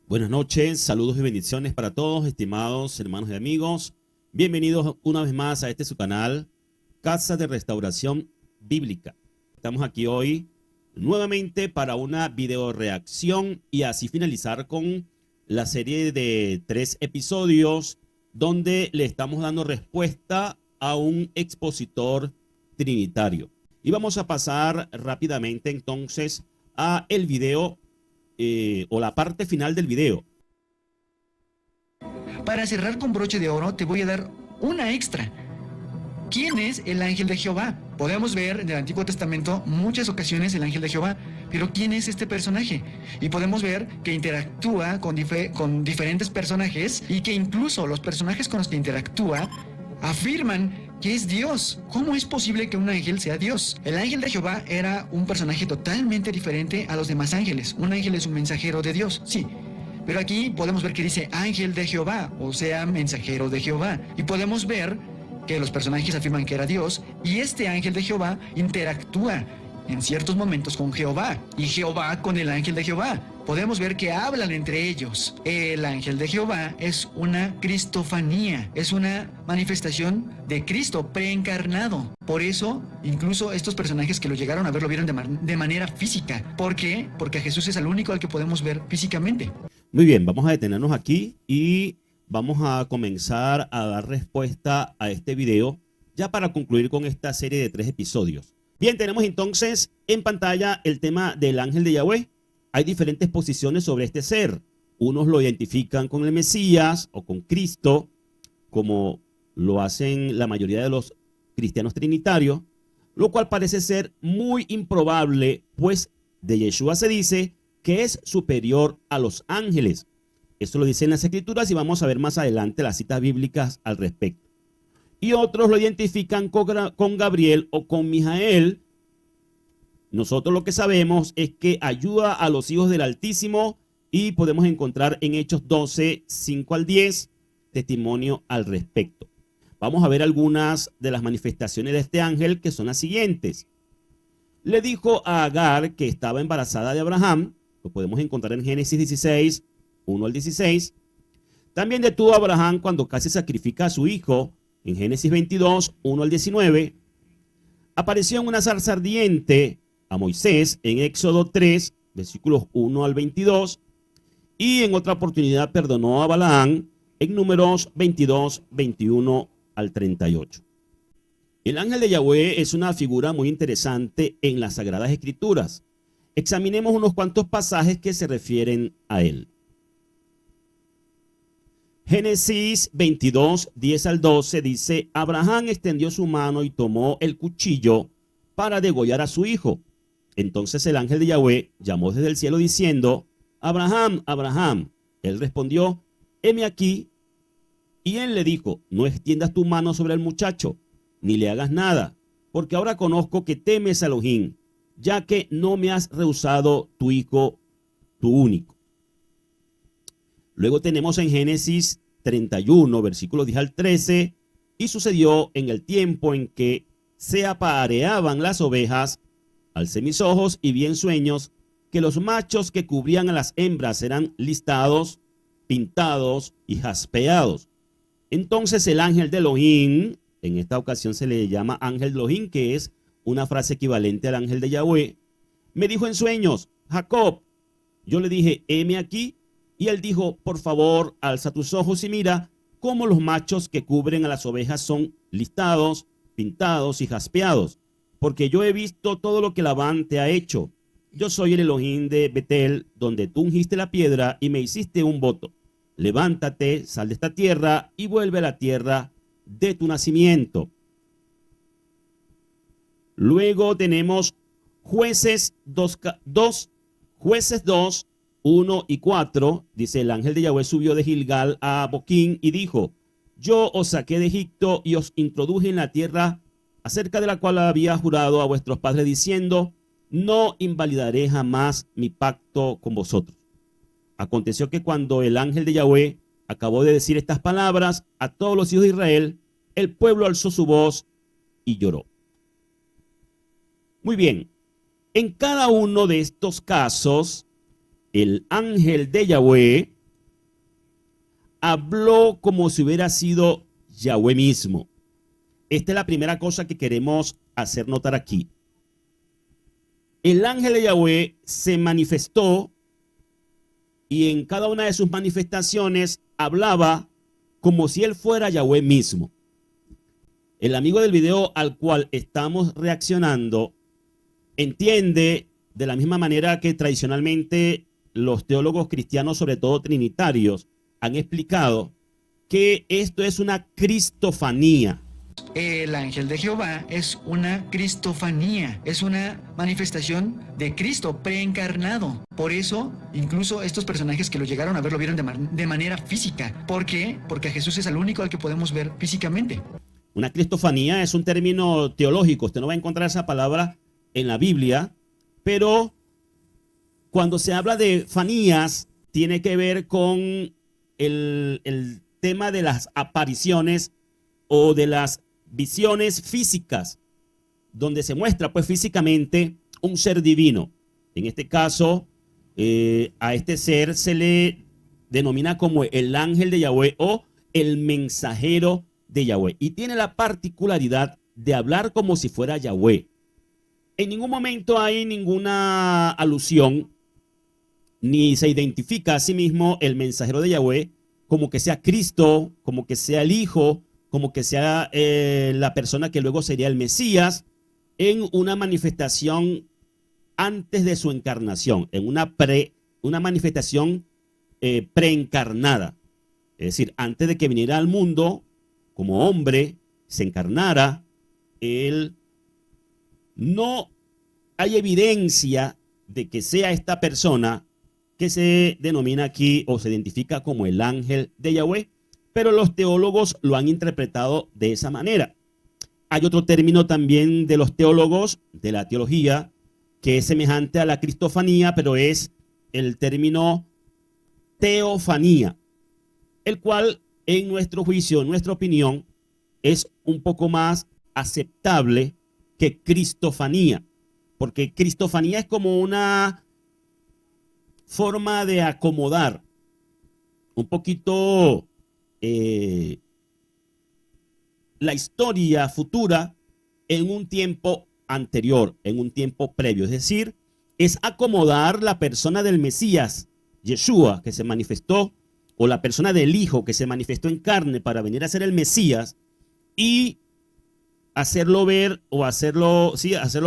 Buenas noches, saludos y bendiciones para todos, estimados hermanos y amigos. Bienvenidos una vez más a este su canal, Casa de Restauración Bíblica. Estamos aquí hoy nuevamente para una video reacción y así finalizar con la serie de 3 episodios donde le estamos dando respuesta a un expositor trinitario. Y vamos a pasar rápidamente entonces a el video o la parte final del video. Para cerrar con broche de oro, te voy a dar una extra. ¿Quién es el ángel de Jehová? Podemos ver en el Antiguo Testamento muchas ocasiones el ángel de Jehová, pero ¿quién es este personaje? Y podemos ver que interactúa con diferentes personajes y que incluso los personajes con los que interactúa afirman que es Dios. ¿Cómo es posible que un ángel sea Dios? El ángel de Jehová era un personaje totalmente diferente a los demás ángeles. Un ángel es un mensajero de Dios, sí. Pero aquí podemos ver que dice ángel de Jehová, o sea, mensajero de Jehová. Y podemos ver que los personajes afirman que era Dios, y este ángel de Jehová interactúa en ciertos momentos con Jehová, y Jehová con el ángel de Jehová. Podemos ver que hablan entre ellos. El ángel de Jehová es una cristofanía, es una manifestación de Cristo preencarnado. Por eso, incluso estos personajes que lo llegaron a ver, lo vieron de manera física. ¿Por qué? Porque a Jesús es el único al que podemos ver físicamente. Muy bien, vamos a detenernos aquí y vamos a comenzar a dar respuesta a este video ya para concluir con esta serie de 3 episodios. Bien, tenemos entonces en pantalla el tema del ángel de Yahweh. Hay diferentes posiciones sobre este ser. Unos lo identifican con el Mesías o con Cristo, como lo hacen la mayoría de los cristianos trinitarios, lo cual parece ser muy improbable, pues de Yeshua se dice que es superior a los ángeles. Esto lo dicen las Escrituras y vamos a ver más adelante las citas bíblicas al respecto. Y otros lo identifican con Gabriel o con Mijael. Nosotros lo que sabemos es que ayuda a los hijos del Altísimo y podemos encontrar en Hechos 12, 5 al 10, testimonio al respecto. Vamos a ver algunas de las manifestaciones de este ángel que son las siguientes. Le dijo a Agar que estaba embarazada de Abraham, lo podemos encontrar en Génesis 16, 1 al 16. También detuvo a Abraham cuando casi sacrifica a su hijo, en Génesis 22, 1 al 19. Apareció en una zarza ardiente a Moisés en Éxodo 3, versículos 1 al 22. Y en otra oportunidad perdonó a Balaán en Números 22, 21 al 38. El ángel de Yahweh es una figura muy interesante en las Sagradas Escrituras. Examinemos unos cuantos pasajes que se refieren a él. Génesis 22, 10 al 12 dice: Abraham extendió su mano y tomó el cuchillo para degollar a su hijo. Entonces el ángel de Yahweh llamó desde el cielo diciendo: Abraham, Abraham. Él respondió: heme aquí. Y él le dijo: no extiendas tu mano sobre el muchacho, ni le hagas nada, porque ahora conozco que temes a Elohim, ya que no me has rehusado tu hijo, tu único. Luego tenemos en Génesis 31, versículos 10 al 13, y sucedió en el tiempo en que se apareaban las ovejas, alcé mis ojos y vi en sueños que los machos que cubrían a las hembras eran listados, pintados y jaspeados. Entonces el ángel de Elohim, en esta ocasión se le llama ángel de Elohim, que es una frase equivalente al ángel de Yahweh, me dijo en sueños: Jacob. Yo le dije: heme aquí. Y él dijo: por favor, alza tus ojos y mira cómo los machos que cubren a las ovejas son listados, pintados y jaspeados, porque yo he visto todo lo que Labán te ha hecho. Yo soy el Elohim de Betel, donde tú ungiste la piedra y me hiciste un voto. Levántate, sal de esta tierra y vuelve a la tierra de tu nacimiento. Luego tenemos Jueces 2, Jueces 2, 1 y 4. Dice: el ángel de Yahweh subió de Gilgal a Boquín y dijo: yo os saqué de Egipto y os introduje en la tierra acerca de la cual había jurado a vuestros padres diciendo: no invalidaré jamás mi pacto con vosotros. Aconteció que cuando el ángel de Yahweh acabó de decir estas palabras a todos los hijos de Israel, el pueblo alzó su voz y lloró. Muy bien, en cada uno de estos casos, el ángel de Yahweh habló como si hubiera sido Yahweh mismo. Esta es la primera cosa que queremos hacer notar aquí. El ángel de Yahweh se manifestó y en cada una de sus manifestaciones hablaba como si él fuera Yahweh mismo. El amigo del video al cual estamos reaccionando entiende de la misma manera que tradicionalmente los teólogos cristianos, sobre todo trinitarios, han explicado que esto es una cristofanía. El ángel de Jehová es una cristofanía, es una manifestación de Cristo preencarnado. Por eso, incluso estos personajes que lo llegaron a ver, lo vieron de manera física. ¿Por qué? Porque a Jesús es el único al que podemos ver físicamente. Una cristofanía es un término teológico. Usted no va a encontrar esa palabra en la Biblia, pero cuando se habla de fanías, tiene que ver con el tema de las apariciones o de las visiones físicas, donde se muestra pues físicamente un ser divino. En este caso, a este ser se le denomina como el ángel de Yahweh o el mensajero de Yahweh. Y tiene la particularidad de hablar como si fuera Yahweh. En ningún momento hay ninguna alusión, ni se identifica a sí mismo el mensajero de Yahweh como que sea Cristo, como que sea el Hijo, como que sea la persona que luego sería el Mesías, en una manifestación antes de su encarnación, en una manifestación preencarnada. Es decir, antes de que viniera al mundo como hombre, se encarnara, él no hay evidencia de que sea esta persona que se denomina aquí o se identifica como el ángel de Yahweh, pero los teólogos lo han interpretado de esa manera. Hay otro término también de los teólogos, de la teología, que es semejante a la cristofanía, pero es el término teofanía, el cual en nuestro juicio, en nuestra opinión, es un poco más aceptable que cristofanía, porque cristofanía es como una forma de acomodar un poquito la historia futura en un tiempo anterior, en un tiempo previo. Es decir, es acomodar la persona del Mesías, Yeshua, que se manifestó, o la persona del Hijo que se manifestó en carne para venir a ser el Mesías, y hacerlo ver o hacerlo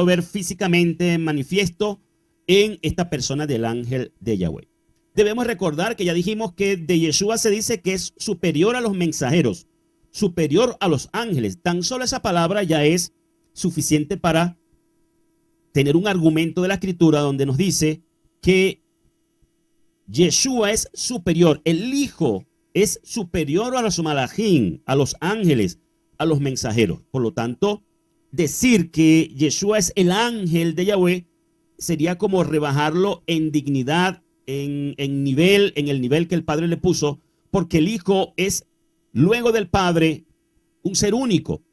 ver físicamente manifiesto en esta persona del ángel de Yahweh. Debemos recordar que ya dijimos que de Yeshua se dice que es superior a los mensajeros, superior a los ángeles. Tan solo esa palabra ya es suficiente para tener un argumento de la Escritura donde nos dice que Yeshua es superior, el Hijo es superior a los malajín, a los ángeles, a los mensajeros. Por lo tanto, decir que Yeshua es el ángel de Yahweh sería como rebajarlo en dignidad, en el nivel que el Padre le puso, porque el Hijo es, luego del Padre, un ser único.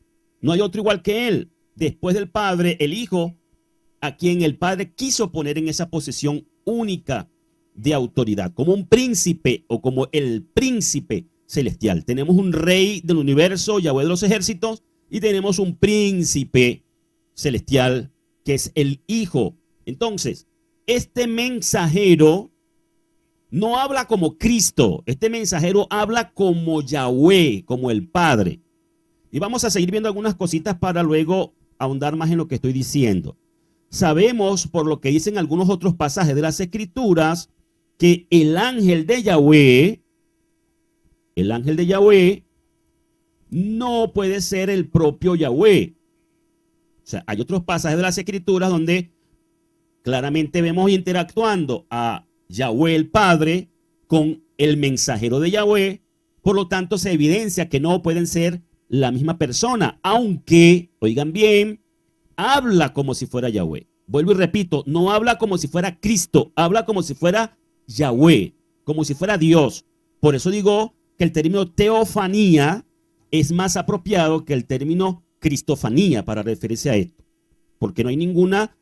No hay otro igual que él. Después del Padre, el Hijo, a quien el Padre quiso poner en esa posición única de autoridad, como un príncipe o como el príncipe celestial. Tenemos un rey del universo, Yahweh de los ejércitos, y tenemos un príncipe celestial que es el Hijo. Entonces, este mensajero no habla como Cristo, este mensajero habla como Yahweh, como el Padre. Y vamos a seguir viendo algunas cositas para luego ahondar más en lo que estoy diciendo. Sabemos, por lo que dicen algunos otros pasajes de las Escrituras, que el ángel de Yahweh no puede ser el propio Yahweh. O sea, hay otros pasajes de las Escrituras donde claramente vemos interactuando a Yahweh el Padre con el mensajero de Yahweh. Por lo tanto, se evidencia que no pueden ser la misma persona, aunque, oigan bien, habla como si fuera Yahweh. Vuelvo y repito, no habla como si fuera Cristo, habla como si fuera Yahweh, como si fuera Dios. Por eso digo que el término teofanía es más apropiado que el término cristofanía para referirse a esto, porque no hay ninguna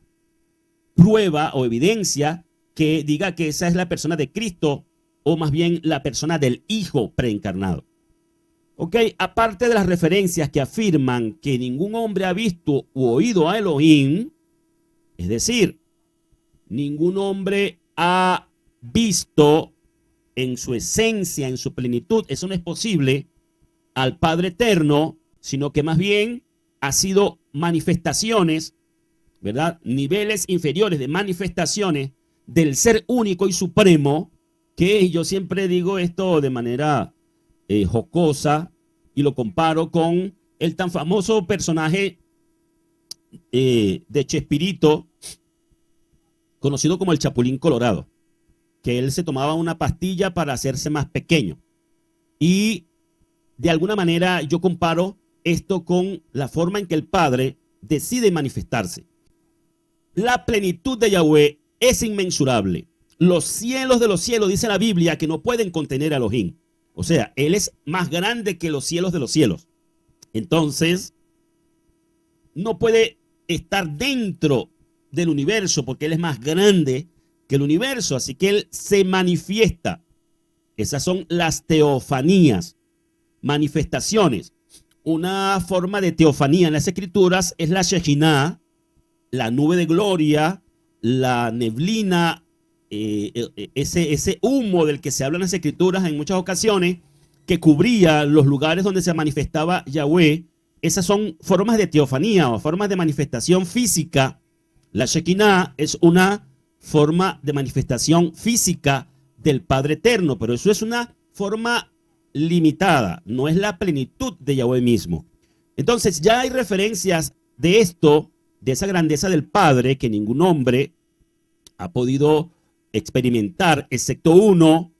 prueba o evidencia que diga que esa es la persona de Cristo o más bien la persona del Hijo preencarnado. Ok, aparte de las referencias que afirman que ningún hombre ha visto u oído a Elohim, es decir, ningún hombre ha visto en su esencia, en su plenitud, eso no es posible, al Padre Eterno, sino que más bien ha sido manifestaciones, ¿verdad? Niveles inferiores de manifestaciones del ser único y supremo, que yo siempre digo esto de manera jocosa y lo comparo con el tan famoso personaje de Chespirito, conocido como el Chapulín Colorado, que él se tomaba una pastilla para hacerse más pequeño. Y de alguna manera yo comparo esto con la forma en que el Padre decide manifestarse. La plenitud de Yahweh es inmensurable. Los cielos de los cielos, dice la Biblia, que no pueden contener a Elohim. O sea, Él es más grande que los cielos de los cielos. Entonces, no puede estar dentro del universo porque Él es más grande que el universo. Así que Él se manifiesta. Esas son las teofanías, manifestaciones. Una forma de teofanía en las Escrituras es la Shekinah, la nube de gloria, la neblina, ese humo del que se habla en las Escrituras en muchas ocasiones, que cubría los lugares donde se manifestaba Yahweh. Esas son formas de teofanía o formas de manifestación física. La Shekinah es una forma de manifestación física del Padre Eterno, pero eso es una forma limitada, no es la plenitud de Yahweh mismo. Entonces ya hay referencias de esto, de esa grandeza del Padre que ningún hombre ha podido experimentar, excepto uno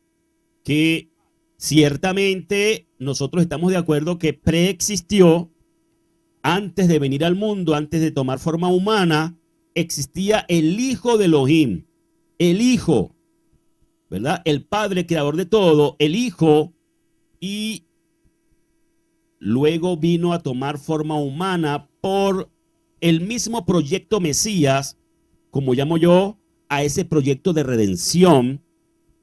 que ciertamente nosotros estamos de acuerdo que preexistió antes de venir al mundo, antes de tomar forma humana. Existía el Hijo de Elohim, el Hijo, ¿verdad? El Padre creador de todo, el Hijo, y luego vino a tomar forma humana por el mismo proyecto Mesías, como llamo yo a ese proyecto de redención,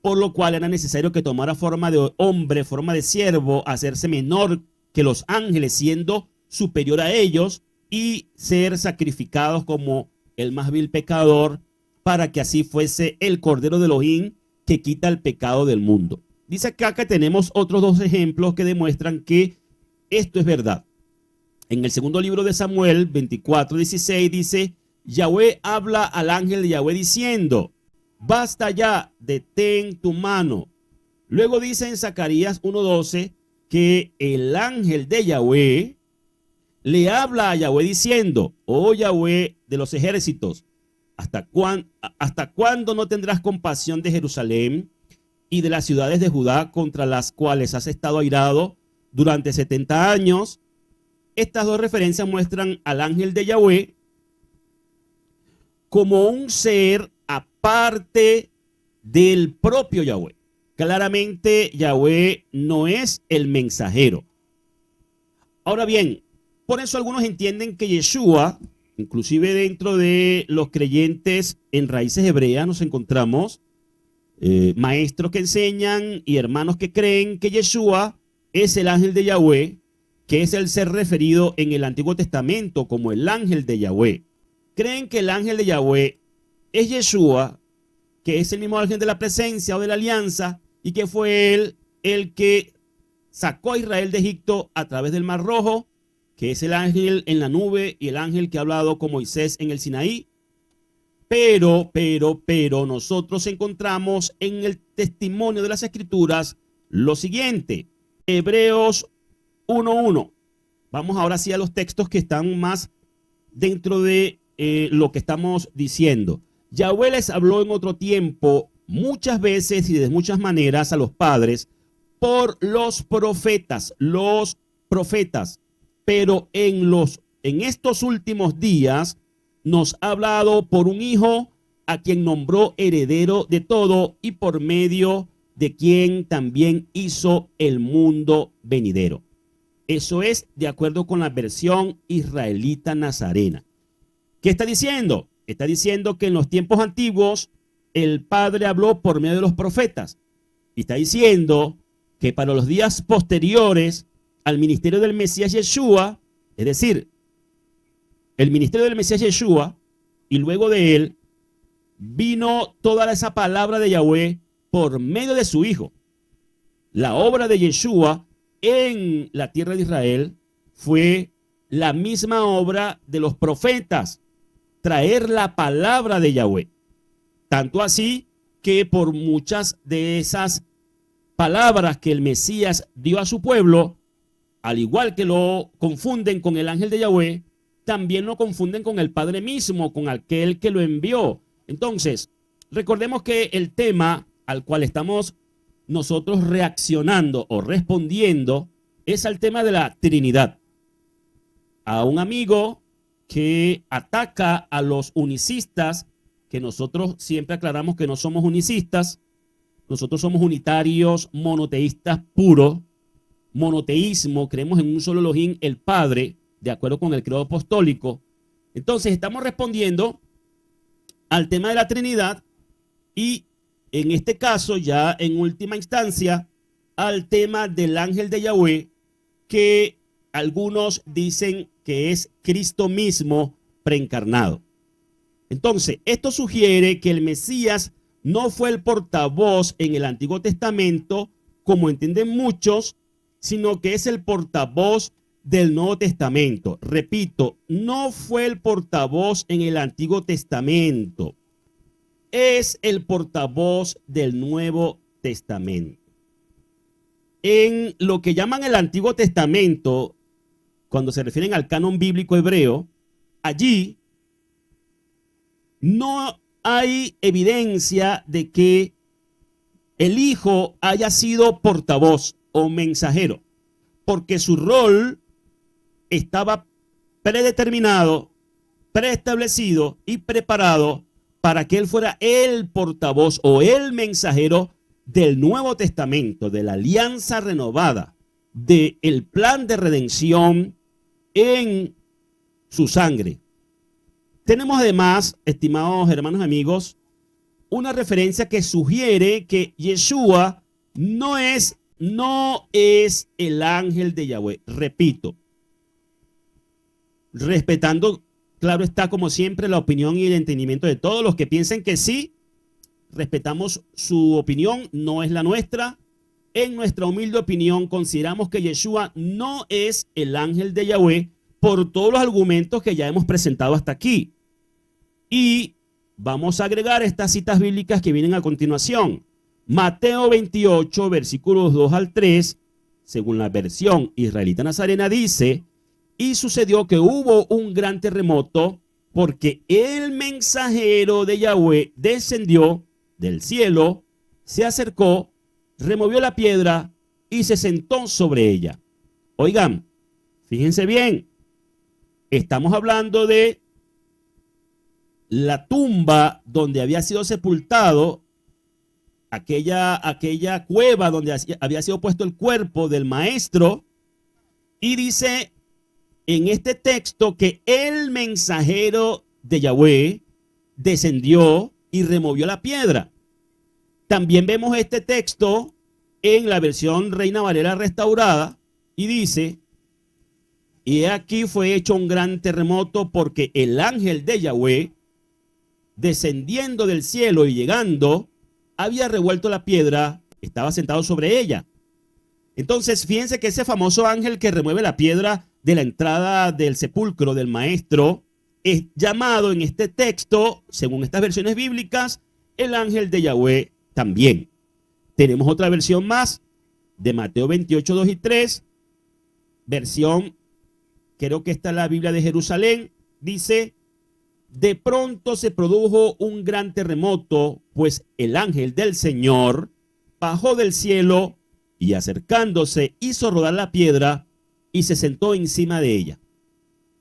por lo cual era necesario que tomara forma de hombre, forma de siervo, hacerse menor que los ángeles, siendo superior a ellos, y ser sacrificados como el más vil pecador, para que así fuese el Cordero de Elohim que quita el pecado del mundo. Dice acá que tenemos otros dos ejemplos que demuestran que esto es verdad. En el segundo libro de Samuel 24:16 dice: Yahweh habla al ángel de Yahweh diciendo: basta ya, detén tu mano. Luego dice en Zacarías 1:12 que el ángel de Yahweh le habla a Yahweh diciendo: oh Yahweh de los ejércitos, ¿hasta cuándo no tendrás compasión de Jerusalén y de las ciudades de Judá, contra las cuales has estado airado durante 70 años? Estas dos referencias muestran al ángel de Yahweh como un ser aparte del propio Yahweh. Claramente Yahweh no es el mensajero. Ahora bien, por eso algunos entienden que Yeshua, inclusive dentro de los creyentes en raíces hebreas nos encontramos maestros que enseñan y hermanos que creen que Yeshua es el ángel de Yahweh, que es el ser referido en el Antiguo Testamento como el ángel de Yahweh. Creen que el ángel de Yahweh es Yeshua, que es el mismo ángel de la presencia o de la alianza, y que fue él el que sacó a Israel de Egipto a través del Mar Rojo, que es el ángel en la nube y el ángel que ha hablado con Moisés en el Sinaí. Pero nosotros encontramos en el testimonio de las Escrituras lo siguiente. Hebreos 1:1. Vamos ahora sí a los textos que están más dentro de lo que estamos diciendo. Yahweh les habló en otro tiempo muchas veces y de muchas maneras a los padres por los profetas, pero en estos últimos días nos ha hablado por un hijo a quien nombró heredero de todo y por medio de quien también hizo el mundo venidero. Eso es de acuerdo con la versión israelita nazarena. ¿Qué está diciendo? Está diciendo que en los tiempos antiguos el Padre habló por medio de los profetas. Y está diciendo que para los días posteriores al ministerio del Mesías Yeshua, es decir, el ministerio del Mesías Yeshua, y luego de él, vino toda esa palabra de Yahweh por medio de su Hijo. La obra de Yeshua en la tierra de Israel fue la misma obra de los profetas, traer la palabra de Yahweh. Tanto así que por muchas de esas palabras que el Mesías dio a su pueblo, al igual que lo confunden con el ángel de Yahweh, también lo confunden con el Padre mismo, con aquel que lo envió. Entonces, recordemos que el tema al cual estamos nosotros reaccionando o respondiendo es al tema de la Trinidad. A un amigo que ataca a los unicistas, que nosotros siempre aclaramos que no somos unicistas, nosotros somos unitarios, monoteístas puros. Monoteísmo, creemos en un solo Elohim, el Padre, de acuerdo con el credo apostólico. Entonces estamos respondiendo al tema de la Trinidad y en este caso ya en última instancia al tema del ángel de Yahweh, que algunos dicen que es Cristo mismo preencarnado. Entonces esto sugiere que el Mesías no fue el portavoz en el Antiguo Testamento, como entienden muchos, sino que es el portavoz del Nuevo Testamento. Repito, no fue el portavoz en el Antiguo Testamento, es el portavoz del Nuevo Testamento. En lo que llaman el Antiguo Testamento, cuando se refieren al canon bíblico hebreo, allí no hay evidencia de que el Hijo haya sido portavoz o mensajero, porque su rol estaba predeterminado, preestablecido y preparado para que él fuera el portavoz o el mensajero del Nuevo Testamento, de la alianza renovada, del plan de redención en su sangre. Tenemos además, estimados hermanos y amigos, una referencia que sugiere que Yeshua no es el ángel de Yahweh. Repito, respetando, claro está, como siempre, la opinión y el entendimiento de todos los que piensen que sí, respetamos su opinión, no es la nuestra. En nuestra humilde opinión, consideramos que Yeshua no es el ángel de Yahweh por todos los argumentos que ya hemos presentado hasta aquí. Y vamos a agregar estas citas bíblicas que vienen a continuación. Mateo 28, versículos 2 al 3, según la versión israelita nazarena, dice: y sucedió que hubo un gran terremoto, porque el mensajero de Yahweh descendió del cielo, se acercó, removió la piedra y se sentó sobre ella. Oigan, fíjense bien, estamos hablando de la tumba donde había sido sepultado, aquella cueva donde había sido puesto el cuerpo del maestro, y dice en este texto que el mensajero de Yahweh descendió y removió la piedra. También vemos este texto en la versión Reina Valera restaurada y dice: y aquí fue hecho un gran terremoto, porque el ángel de Yahweh, descendiendo del cielo y llegando, había revuelto la piedra, estaba sentado sobre ella. Entonces, fíjense que ese famoso ángel que remueve la piedra de la entrada del sepulcro del maestro es llamado en este texto, según estas versiones bíblicas, el ángel de Yahweh también. Tenemos otra versión más de Mateo 28, 2 y 3, versión, creo que esta es la Biblia de Jerusalén, dice: de pronto se produjo un gran terremoto, pues el ángel del Señor bajó del cielo y acercándose hizo rodar la piedra y se sentó encima de ella.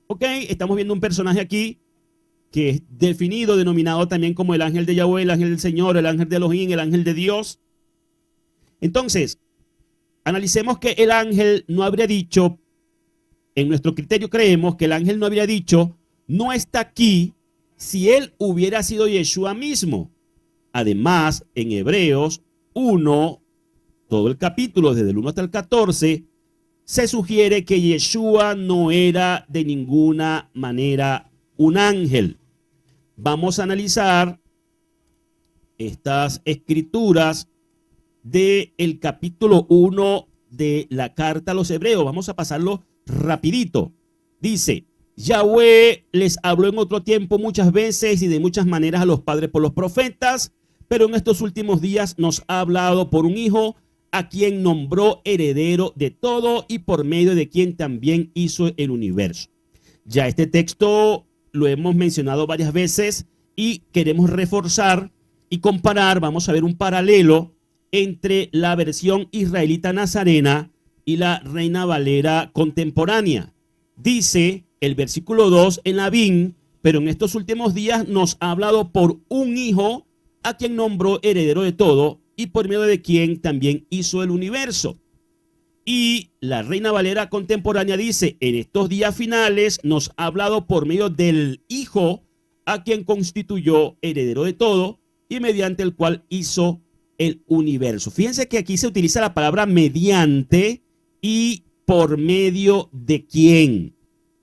Ok, estamos viendo un personaje aquí que es definido, denominado también como el ángel de Yahweh, el ángel del Señor, el ángel de Elohim, el ángel de Dios. Entonces, analicemos que el ángel no habría dicho, en nuestro criterio creemos que el ángel no habría dicho: no está aquí, si él hubiera sido Yeshua mismo. Además, en Hebreos 1, todo el capítulo, desde el 1 hasta el 14, se sugiere que Yeshua no era de ninguna manera un ángel. Vamos a analizar estas escrituras del capítulo 1 de la carta a los hebreos. Vamos a pasarlo rapidito. Dice: Yahweh les habló en otro tiempo muchas veces y de muchas maneras a los padres por los profetas, pero en estos últimos días nos ha hablado por un hijo, a quien nombró heredero de todo y por medio de quien también hizo el universo. Ya este texto lo hemos mencionado varias veces y queremos reforzar y comparar. Vamos a ver un paralelo entre la versión israelita nazarena y la Reina Valera contemporánea. Dice el versículo 2 en la BIN: pero en estos últimos días nos ha hablado por un hijo, a quien nombró heredero de todo y por medio de quien también hizo el universo. Y la Reina Valera contemporánea dice: en estos días finales nos ha hablado por medio del hijo, a quien constituyó heredero de todo y mediante el cual hizo el universo. Fíjense que aquí se utiliza la palabra mediante y por medio de quién.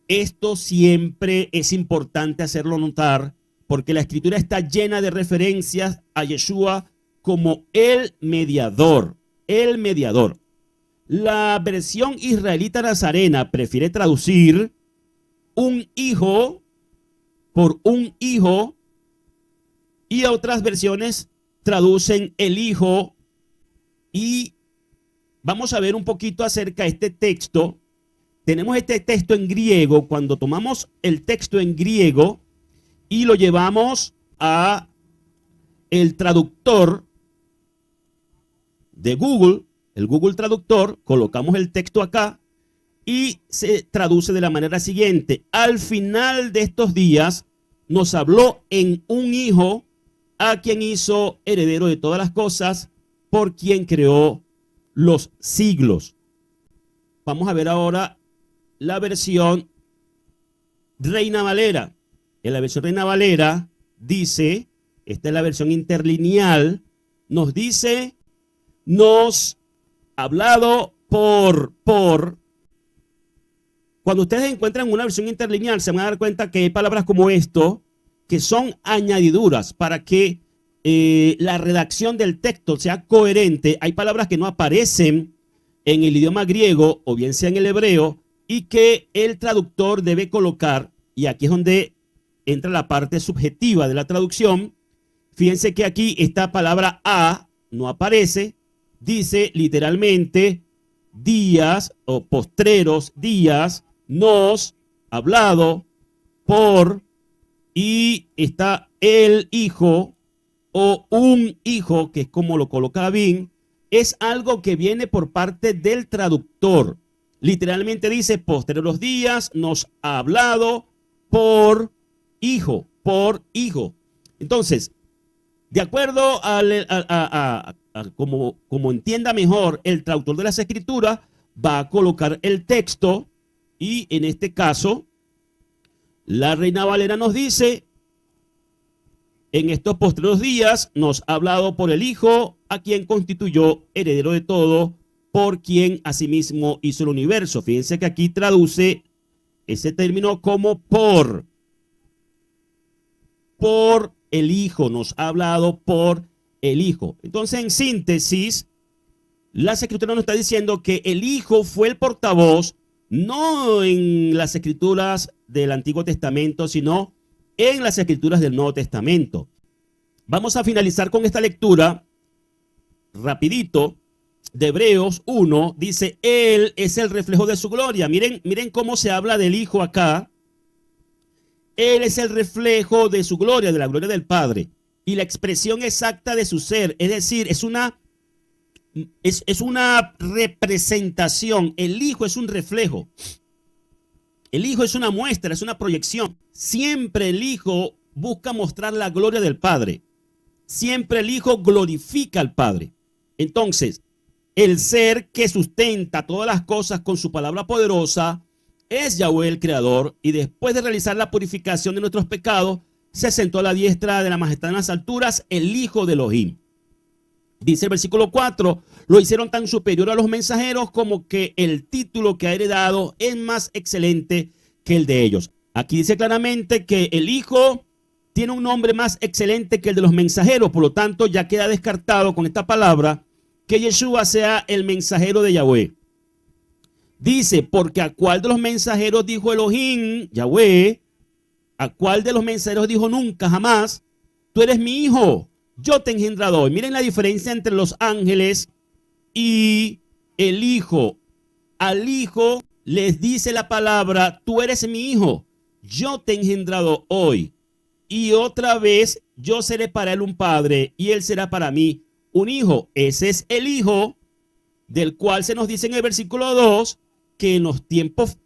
Esto siempre es importante hacerlo notar, porque la escritura está llena de referencias a Yeshua como el mediador. El mediador. La versión israelita nazarena prefiere traducir un hijo por un hijo, y otras versiones traducen el hijo. Y vamos a ver un poquito acerca de este texto. Tenemos este texto en griego. Cuando tomamos el texto en griego y lo llevamos a el traductor de Google, el Google Traductor, colocamos el texto acá y se traduce de la manera siguiente: al final de estos días nos habló en un hijo, a quien hizo heredero de todas las cosas, por quien creó los siglos. Vamos a ver ahora la versión Reina Valera. En la versión Reina Valera dice, esta es la versión interlineal, nos dice: nos ha hablado por. Cuando ustedes encuentran una versión interlineal, se van a dar cuenta que hay palabras como esto, que son añadiduras para que la redacción del texto sea coherente. Hay palabras que no aparecen en el idioma griego o bien sea en el hebreo y que el traductor debe colocar, y aquí es donde entra la parte subjetiva de la traducción. Fíjense que aquí esta palabra a no aparece. Dice literalmente días o postreros días, nos ha hablado por, y está el hijo o un hijo, que es como lo coloca Bin. Es algo que viene por parte del traductor. Literalmente dice: postreros días nos ha hablado por hijo, por hijo. Entonces, de acuerdo a como entienda mejor el traductor de las escrituras, va a colocar el texto, y en este caso la Reina Valera nos dice: en estos postreros días nos ha hablado por el hijo, a quien constituyó heredero de todo, por quien asimismo hizo el universo. Fíjense que aquí traduce ese término como por el hijo, nos ha hablado por el hijo. Entonces, en síntesis, las escrituras nos está diciendo que el hijo fue el portavoz, no en las escrituras del Antiguo Testamento, sino en las escrituras del Nuevo Testamento. Vamos a finalizar con esta lectura rapidito de Hebreos 1. Dice: él es el reflejo de su gloria. Miren cómo se habla del hijo acá. Él es el reflejo de su gloria, de la gloria del Padre, y la expresión exacta de su ser. Es decir, es una representación. El hijo es un reflejo. El hijo es una muestra, es una proyección. Siempre el hijo busca mostrar la gloria del Padre. Siempre el hijo glorifica al Padre. Entonces, el ser que sustenta todas las cosas con su palabra poderosa es Yahweh el Creador, y después de realizar la purificación de nuestros pecados, se sentó a la diestra de la majestad en las alturas, el Hijo de Elohim. Dice el versículo 4, lo hicieron tan superior a los mensajeros como que el título que ha heredado es más excelente que el de ellos. Aquí dice claramente que el Hijo tiene un nombre más excelente que el de los mensajeros. Por lo tanto, ya queda descartado con esta palabra que Yeshua sea el mensajero de Yahweh. Dice, porque a cuál de los mensajeros dijo Elohim, Yahweh, a cuál de los mensajeros dijo nunca, jamás, tú eres mi hijo, yo te he engendrado hoy. Miren la diferencia entre los ángeles y el hijo. Al hijo les dice la palabra, tú eres mi hijo, yo te he engendrado hoy. Y otra vez, yo seré para él un padre y él será para mí un hijo. Ese es el hijo del cual se nos dice en el versículo 2 que en los tiempos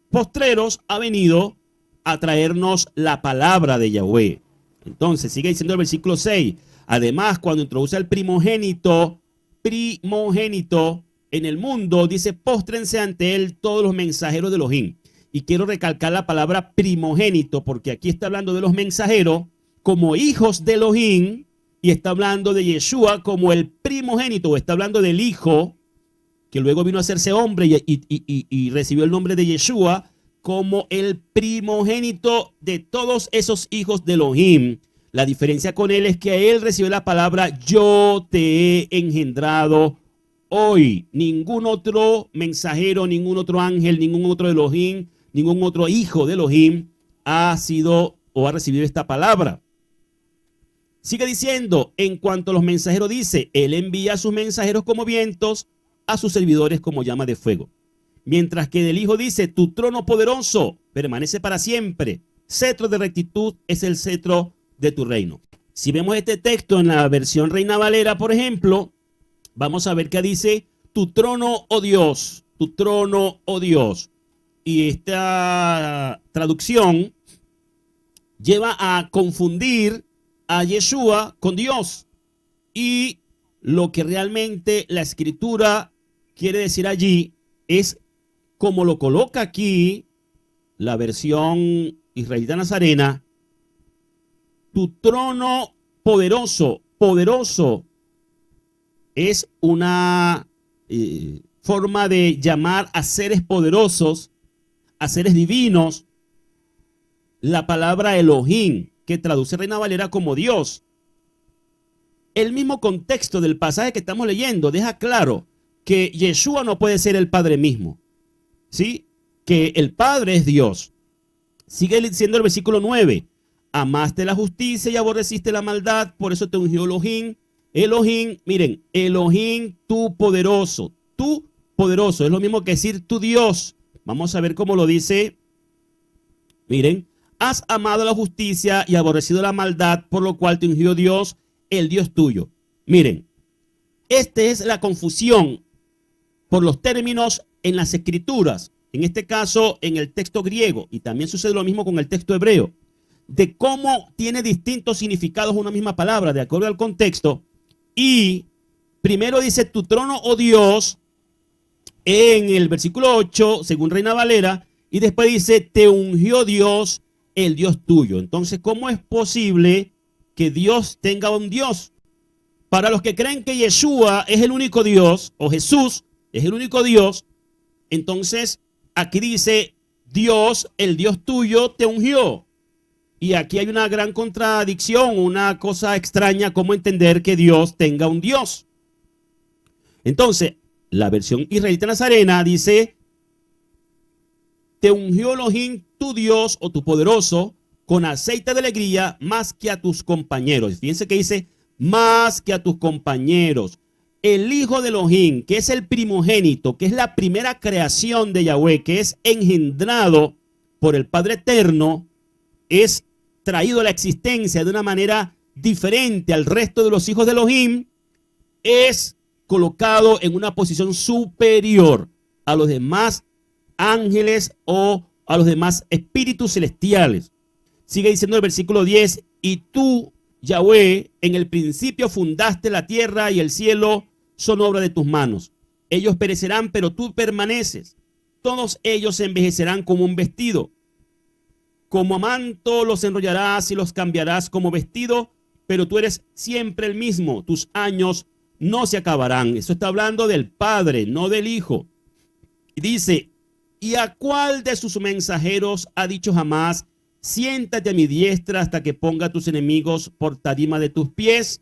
postreros ha venido a traernos la palabra de Yahweh. Entonces, sigue diciendo el versículo 6. Además, cuando introduce el primogénito en el mundo, dice, póstrense ante él todos los mensajeros de Elohim. Y quiero recalcar la palabra primogénito, porque aquí está hablando de los mensajeros como hijos de Elohim, y está hablando de Yeshua como el primogénito, o está hablando del hijo, que luego vino a hacerse hombre y recibió el nombre de Yeshua, como el primogénito de todos esos hijos de Elohim. La diferencia con él es que él recibió la palabra, yo te he engendrado hoy. Ningún otro mensajero, ningún otro ángel, ningún otro Elohim, ningún otro hijo de Elohim ha sido o ha recibido esta palabra. Sigue diciendo, en cuanto a los mensajeros dice, él envía a sus mensajeros como vientos, a sus servidores como llama de fuego. Mientras que del hijo dice, tu trono poderoso permanece para siempre, cetro de rectitud es el cetro de tu reino. Si vemos este texto en la versión Reina Valera, por ejemplo, vamos a ver que dice, tu trono, oh Dios, tu trono, oh Dios. Y esta traducción lleva a confundir a Yeshua con Dios. Y lo que realmente la escritura quiere decir allí es, como lo coloca aquí la versión israelita nazarena, tu trono poderoso, poderoso, es una forma de llamar a seres poderosos, a seres divinos, la palabra Elohim, que traduce Reina Valera como Dios. El mismo contexto del pasaje que estamos leyendo deja claro que Yeshua no puede ser el Padre mismo, ¿sí? Que el Padre es Dios. Sigue diciendo el versículo 9, amaste la justicia y aborreciste la maldad, por eso te ungió Elohim. Elohim, miren, Elohim, tu poderoso, es lo mismo que decir tu Dios. Vamos a ver cómo lo dice. Miren, has amado la justicia y aborrecido la maldad, por lo cual te ungió Dios, el Dios tuyo. Miren, esta es la confusión por los términos en las escrituras, en este caso en el texto griego, y también sucede lo mismo con el texto hebreo, de cómo tiene distintos significados una misma palabra de acuerdo al contexto. Y primero dice tu trono, oh Dios, en el versículo 8, según Reina Valera, y después dice te ungió Dios, el Dios tuyo. Entonces, ¿cómo es posible que Dios tenga un Dios? Para los que creen que Yeshua es el único Dios, o Jesús es el único Dios, entonces aquí dice Dios, el Dios tuyo, te ungió. Y aquí hay una gran contradicción, una cosa extraña, cómo entender que Dios tenga un Dios. Entonces, la versión israelita nazarena dice, te ungió Elohim, tu Dios o tu poderoso, con aceite de alegría más que a tus compañeros. Fíjense que dice, más que a tus compañeros. El hijo de Elohim, que es el primogénito, que es la primera creación de Yahweh, que es engendrado por el Padre Eterno, es traído a la existencia de una manera diferente al resto de los hijos de Elohim, es colocado en una posición superior a los demás ángeles o a los demás espíritus celestiales. Sigue diciendo el versículo 10, y tú, Yahweh, en el principio fundaste la tierra y el cielo son obra de tus manos. Ellos perecerán, pero tú permaneces. Todos ellos se envejecerán como un vestido. Como manto los enrollarás y los cambiarás como vestido, pero tú eres siempre el mismo. Tus años no se acabarán. Eso está hablando del Padre, no del Hijo. Y dice, ¿y a cuál de sus mensajeros ha dicho jamás, siéntate a mi diestra hasta que ponga a tus enemigos por tarima de tus pies?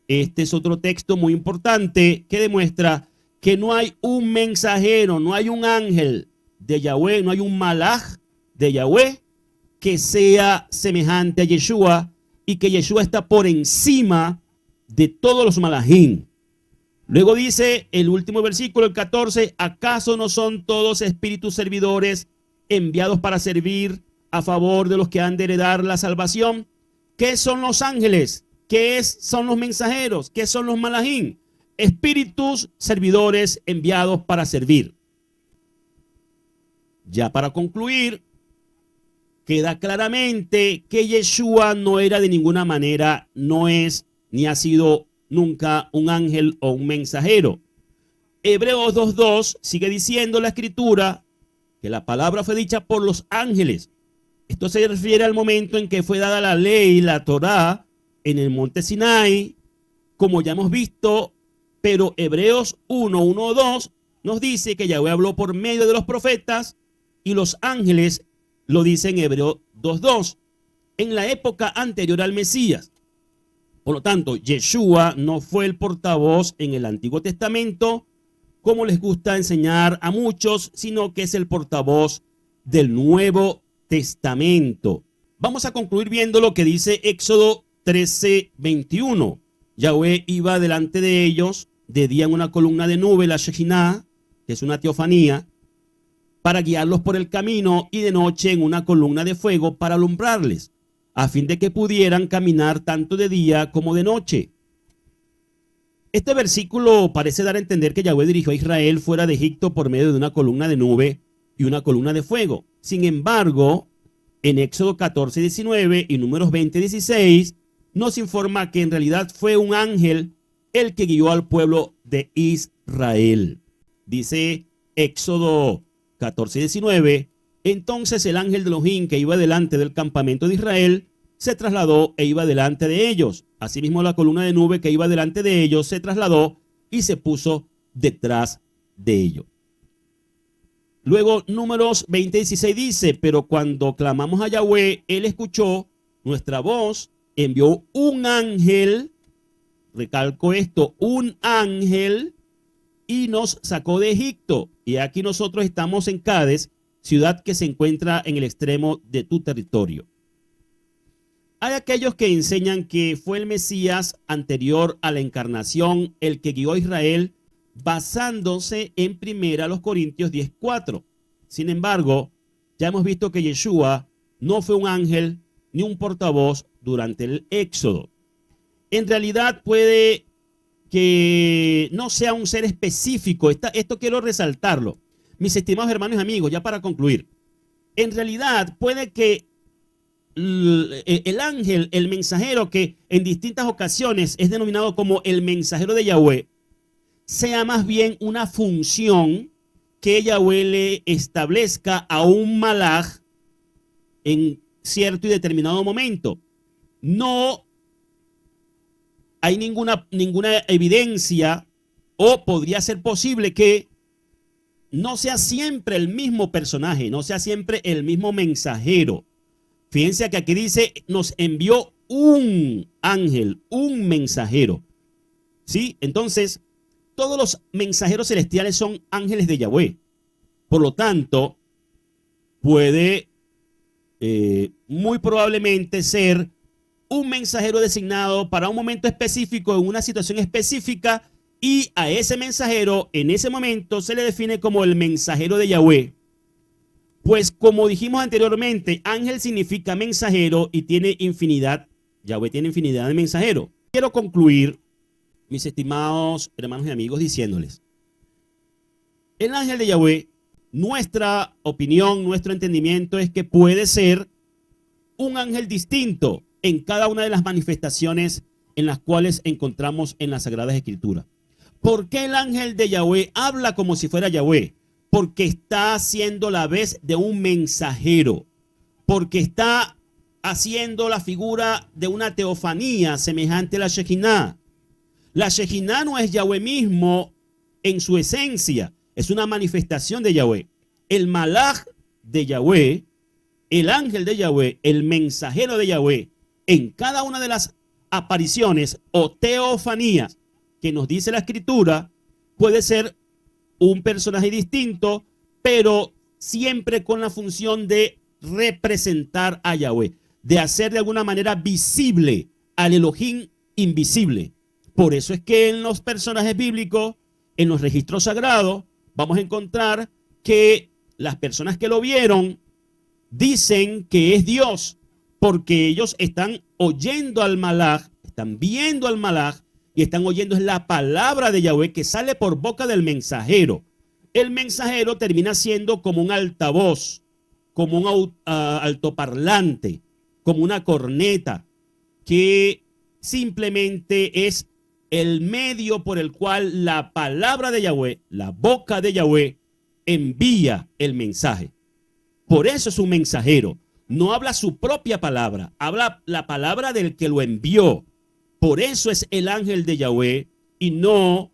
Este es otro texto muy importante que demuestra que no hay un mensajero, no hay un ángel de Yahweh, no hay un malaj de Yahweh que sea semejante a Yeshua y que Yeshua está por encima de todos los malajín. Luego dice el último versículo, el 14, ¿acaso no son todos espíritus servidores enviados para servir a favor de los que han de heredar la salvación? ¿Qué son los ángeles? ¿Qué son los mensajeros? ¿Qué son los malajín? Espíritus servidores enviados para servir. Ya para concluir, queda claramente que Yeshua no era de ninguna manera, no es ni ha sido nunca un ángel o un mensajero. Hebreos 2:2 sigue diciendo la escritura que la palabra fue dicha por los ángeles. Esto se refiere al momento en que fue dada la ley, la Torá, en el monte Sinai, como ya hemos visto, pero Hebreos 1:1-2 nos dice que Yahweh habló por medio de los profetas y los ángeles lo dice en Hebreos 2:2, en la época anterior al Mesías. Por lo tanto, Yeshua no fue el portavoz en el Antiguo Testamento, como les gusta enseñar a muchos, sino que es el portavoz del Nuevo Testamento. Vamos a concluir viendo lo que dice Éxodo 13:21. Yahweh iba delante de ellos de día en una columna de nube, la Shekinah, que es una teofanía, para guiarlos por el camino, y de noche en una columna de fuego para alumbrarles, a fin de que pudieran caminar tanto de día como de noche. Este versículo parece dar a entender que Yahweh dirigió a Israel fuera de Egipto por medio de una columna de nube y una columna de fuego. Sin embargo, en Éxodo 14:19 y Números 20:16 nos informa que en realidad fue un ángel el que guió al pueblo de Israel. Dice Éxodo 14:19, entonces el ángel de Elohim que iba delante del campamento de Israel se trasladó e iba delante de ellos. Asimismo la columna de nube que iba delante de ellos se trasladó y se puso detrás de ellos. Luego Números 20:16 dice, pero cuando clamamos a Yahweh, él escuchó nuestra voz, envió un ángel, recalco esto, un ángel, y nos sacó de Egipto. Y aquí nosotros estamos en Cades, ciudad que se encuentra en el extremo de tu territorio. Hay aquellos que enseñan que fue el Mesías anterior a la encarnación el que guió a Israel basándose en 1 Corintios 10:4. Sin embargo, ya hemos visto que Yeshua no fue un ángel ni un portavoz durante el Éxodo. En realidad puede que no sea un ser específico. Esto quiero resaltarlo. Mis estimados hermanos y amigos, ya para concluir. En realidad puede que el ángel, el mensajero que en distintas ocasiones es denominado como el mensajero de Yahweh, sea más bien una función que Yahweh le establezca a un malaj en cierto y determinado momento. No hay ninguna evidencia, o podría ser posible que no sea siempre el mismo personaje, no sea siempre el mismo mensajero. Fíjense que aquí dice, nos envió un ángel, un mensajero. ¿Sí? Entonces, todos los mensajeros celestiales son ángeles de Yahweh. Por lo tanto, puede muy probablemente ser un mensajero designado para un momento específico, en una situación específica, y a ese mensajero en ese momento se le define como el mensajero de Yahweh. Pues como dijimos anteriormente, ángel significa mensajero y tiene infinidad, Yahweh tiene infinidad de mensajeros. Quiero concluir, mis estimados hermanos y amigos, diciéndoles, el ángel de Yahweh, nuestra opinión, nuestro entendimiento es que puede ser un ángel distinto en cada una de las manifestaciones en las cuales encontramos en las Sagradas Escrituras. ¿Por qué el ángel de Yahweh habla como si fuera Yahweh? Porque está haciendo la vez de un mensajero, porque está haciendo la figura de una teofanía semejante a la Shekinah. La Shejinah no es Yahweh mismo en su esencia, es una manifestación de Yahweh. El Malaj de Yahweh, el ángel de Yahweh, el mensajero de Yahweh, en cada una de las apariciones o teofanías que nos dice la Escritura, puede ser un personaje distinto, pero siempre con la función de representar a Yahweh, de hacer de alguna manera visible al Elohim invisible. Por eso es que en los personajes bíblicos, en los registros sagrados, vamos a encontrar que las personas que lo vieron dicen que es Dios, porque ellos están oyendo al Malaj, están viendo al Malaj y están oyendo la palabra de Yahweh que sale por boca del mensajero. El mensajero termina siendo como un altavoz, como un altoparlante, como una corneta, que simplemente es el medio por el cual la palabra de Yahweh, la boca de Yahweh, envía el mensaje. Por eso es un mensajero. No habla su propia palabra, habla la palabra del que lo envió. Por eso es el ángel de Yahweh y no,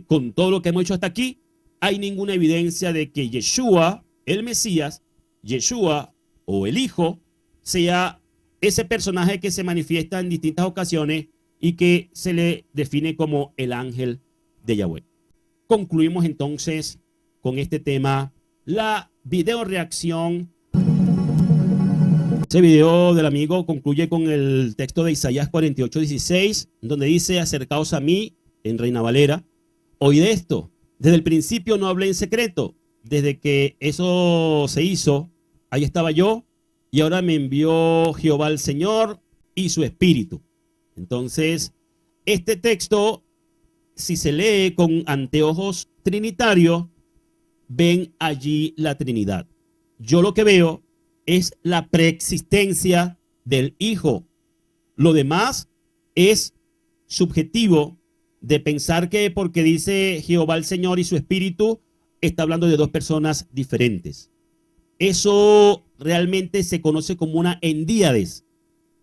con todo lo que hemos hecho hasta aquí, hay ninguna evidencia de que Yeshua, el Mesías, Yeshua o el Hijo, sea ese personaje que se manifiesta en distintas ocasiones y que se le define como el ángel de Yahweh. Concluimos entonces con este tema, la video reacción. Ese video del amigo concluye con el texto de Isaías 48:16, donde dice: acercaos a mí, en Reina Valera, oíd esto. Desde el principio no hablé en secreto. Desde que eso se hizo, ahí estaba yo, y ahora me envió Jehová el Señor y su Espíritu. Entonces, este texto, si se lee con anteojos trinitarios, ven allí la Trinidad. Yo lo que veo es la preexistencia del Hijo. Lo demás es subjetivo de pensar que porque dice Jehová el Señor y su Espíritu, está hablando de dos personas diferentes. Eso realmente se conoce como una endíades.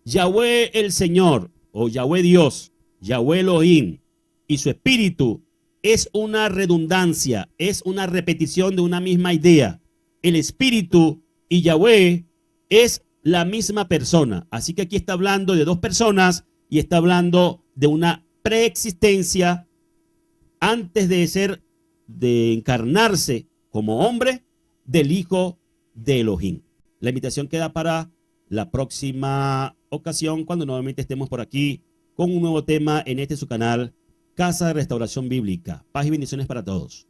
Yahweh el Señor o Yahweh Dios, Yahweh Elohim y su Espíritu es una redundancia, es una repetición de una misma idea. El Espíritu y Yahweh es la misma persona. Así que aquí está hablando de dos personas y está hablando de una preexistencia antes de encarnarse como hombre del Hijo de Elohim. La invitación queda para la próxima ocasión, cuando nuevamente estemos por aquí con un nuevo tema en este su canal, Casa de Restauración Bíblica. Paz y bendiciones para todos.